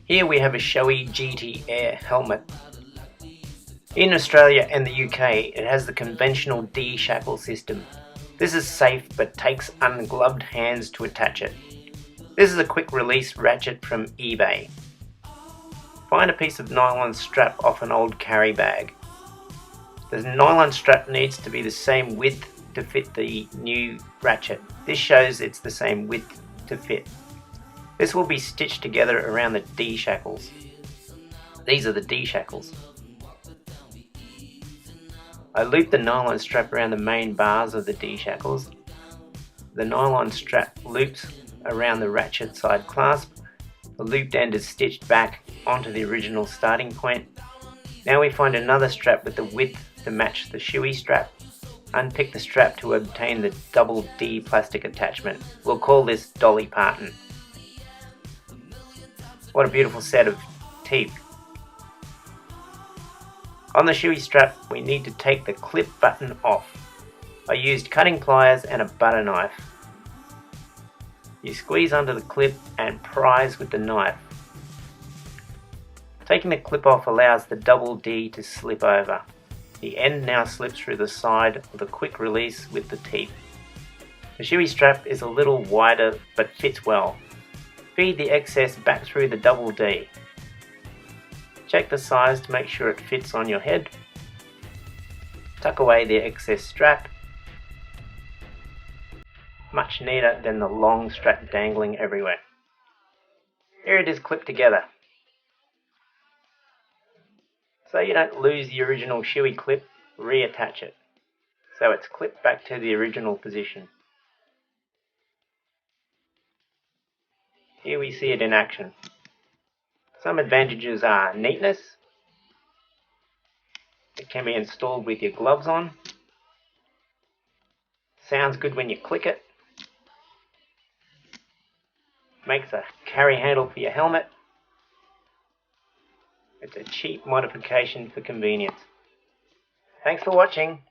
Here we have a Shoei GT-Air helmet. In Australia and the UK, it has the conventional D-shackle system. This is safe but takes ungloved hands to attach it. This is a quick release ratchet from eBay. Find a piece of nylon strap off an old carry bag. The nylon strap needs to be the same width to fit the new ratchet. This shows it's the same width to fit. This will be stitched together around the D-shackles. These are the D-shackles. I loop the nylon strap around the main bars of the D-shackles. The nylon strap loops around the ratchet side clasp. The looped end is stitched back onto the original starting point. Now we find another strap with the width to match the Shoei strap. Unpick the strap to obtain the double D plastic attachment. We'll call this Dolly Parton. What a beautiful set of teeth. On the Shoei strap, we need to take the clip button off. I used cutting pliers and a butter knife. You squeeze under the clip and prise with the knife. Taking the clip off allows the double D to slip over. The end now slips through the side of the quick release with the teeth. The Shoei strap is a little wider but fits well. Feed the excess back through the double D. Check the size to make sure it fits on your head. Tuck away the excess strap. Much neater than the long strap dangling everywhere. Here it is clipped together. So you don't lose the original Shoei clip, reattach it. So it's clipped back to the original position. Here we see it in action. Some advantages are neatness. It can be installed with your gloves on. Sounds good when you click it. Makes a carry handle for your helmet. It's a cheap modification for convenience. Thanks for watching.